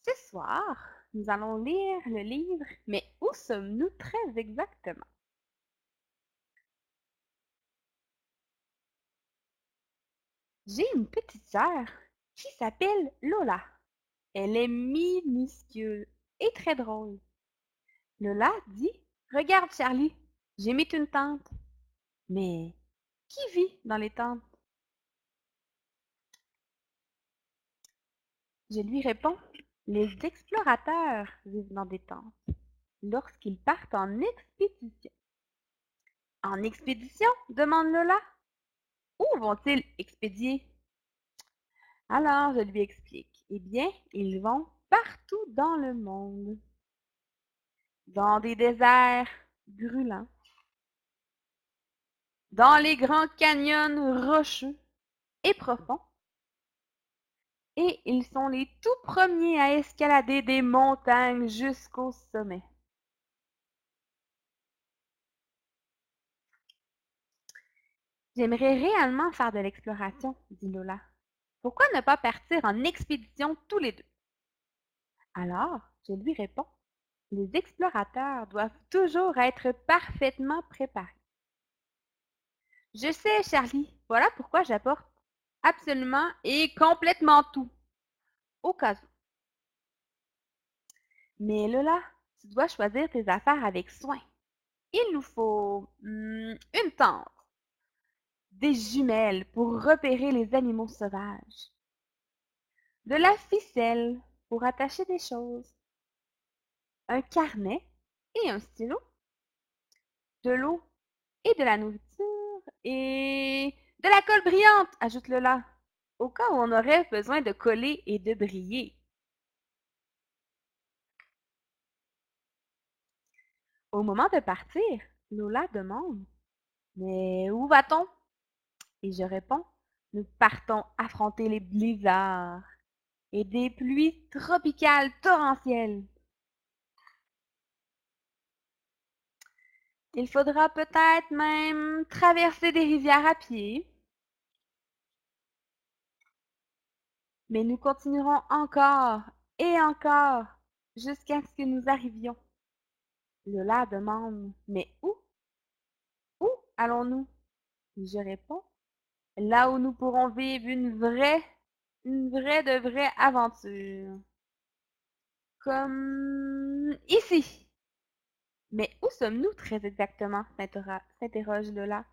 Ce soir, nous allons lire le livre Mais où sommes-nous très exactement? J'ai une petite sœur qui s'appelle Lola. Elle est minuscule et très drôle. Lola dit, regarde Charlie, j'ai mis une tente. Mais qui vit dans les tentes? Je lui réponds, les explorateurs vivent dans des tentes lorsqu'ils partent en expédition. En expédition? Demande Lola. Où vont-ils expédier? Alors, je lui explique. Eh bien, ils vont partout dans le monde. Dans des déserts brûlants, dans les grands canyons rocheux et profonds, et ils sont les tout premiers à escalader des montagnes jusqu'au sommet. J'aimerais réellement faire de l'exploration, dit Lola. Pourquoi ne pas partir en expédition tous les deux? Alors, je lui réponds, les explorateurs doivent toujours être parfaitement préparés. Je sais, Charlie, voilà pourquoi j'apporte absolument et complètement tout, au cas où. Mais Lola, tu dois choisir tes affaires avec soin. Il nous faut une tente, des jumelles pour repérer les animaux sauvages, de la ficelle pour attacher des choses, un carnet et un stylo, de l'eau et de la nourriture et de la colle brillante, ajoute Lola, au cas où on aurait besoin de coller et de briller. Au moment de partir, Lola demande, mais où va-t-on? Et je réponds, nous partons affronter les blizzards et des pluies tropicales torrentielles. Il faudra peut-être même traverser des rivières à pied, mais nous continuerons encore et encore jusqu'à ce que nous arrivions. Lola demande, mais où? Où allons-nous? Et je réponds, là où nous pourrons vivre une vraie de vraie aventure. Comme ici. Mais où sommes-nous très exactement? S'interroge Lola.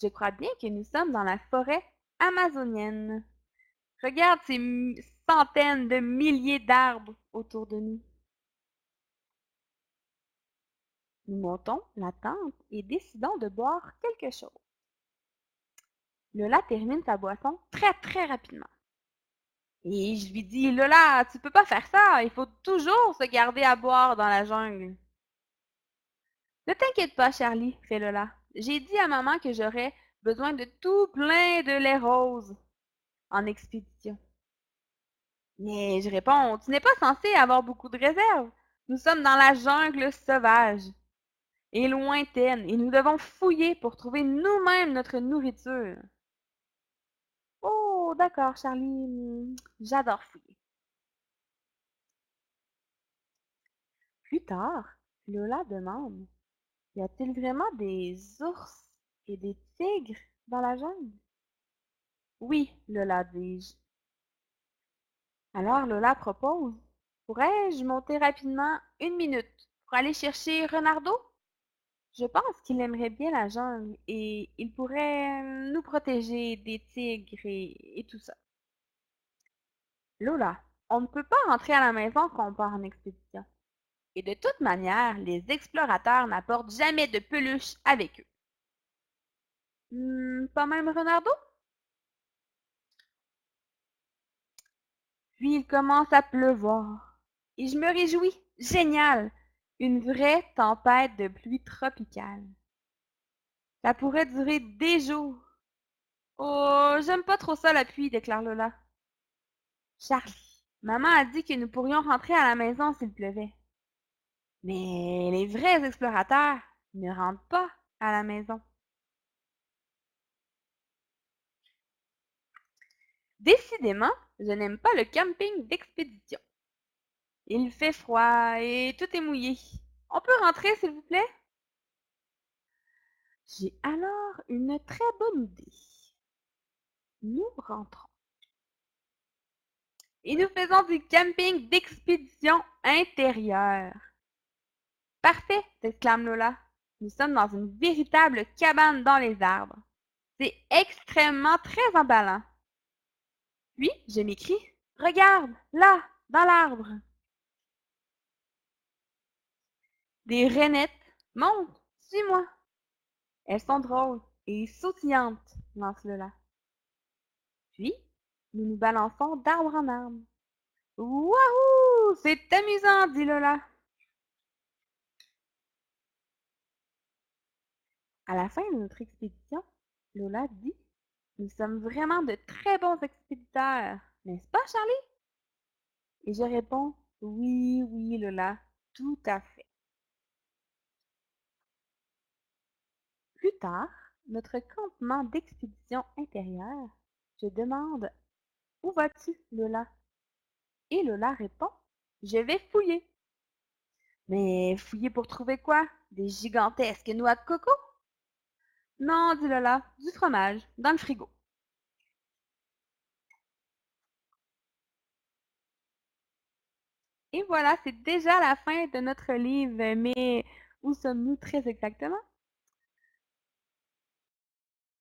Je crois bien que nous sommes dans la forêt amazonienne. Regarde ces centaines de milliers d'arbres autour de nous. Nous montons la tente et décidons de boire quelque chose. Lola termine sa boisson très très rapidement. Et je lui dis, Lola, tu peux pas faire ça, il faut toujours se garder à boire dans la jungle. Ne t'inquiète pas, Charlie, fait Lola. J'ai dit à maman que j'aurais besoin de tout plein de lait rose en expédition. Mais je réponds, tu n'es pas censé avoir beaucoup de réserves. Nous sommes dans la jungle sauvage et lointaine, et nous devons fouiller pour trouver nous-mêmes notre nourriture. Oh, d'accord, Charlie, j'adore fouiller. Plus tard, Lola demande, y a-t-il vraiment des ours et des tigres dans la jungle? Oui, Lola, dis-je. Alors Lola propose, pourrais-je monter rapidement 1 minute pour aller chercher Renardo? Je pense qu'il aimerait bien la jungle et il pourrait nous protéger des tigres et tout ça. Lola, on ne peut pas rentrer à la maison quand on part en expédition. Et de toute manière, les explorateurs n'apportent jamais de peluche avec eux. Pas même Renardo? Puis il commence à pleuvoir. Et je me réjouis. Génial! Une vraie tempête de pluie tropicale. Ça pourrait durer des jours. Oh, j'aime pas trop ça la pluie, déclare Lola. Charlie, maman a dit que nous pourrions rentrer à la maison s'il pleuvait. Mais les vrais explorateurs ne rentrent pas à la maison. Décidément, je n'aime pas le camping d'expédition. Il fait froid et tout est mouillé. On peut rentrer, s'il vous plaît? J'ai alors une très bonne idée. Nous rentrons. Et nous faisons du camping d'expédition intérieure. Parfait, s'exclame Lola. Nous sommes dans une véritable cabane dans les arbres. C'est extrêmement très emballant. Puis, je m'écrie, regarde, là, dans l'arbre. Des rainettes. Monte, suis-moi. Elles sont drôles et sautillantes, lance Lola. Puis, nous nous balançons d'arbre en arbre. Wouhou! C'est amusant, dit Lola. À la fin de notre expédition, Lola dit, nous sommes vraiment de très bons expéditeurs, n'est-ce pas, Charlie? Et je réponds, oui, oui, Lola, tout à fait. Plus tard, notre campement d'expédition intérieure, je demande, où vas-tu, Lola? Et Lola répond, je vais fouiller. Mais fouiller pour trouver quoi? Des gigantesques noix de coco? Non, dit Lola, du fromage, dans le frigo. Et voilà, c'est déjà la fin de notre livre, mais où sommes-nous très exactement?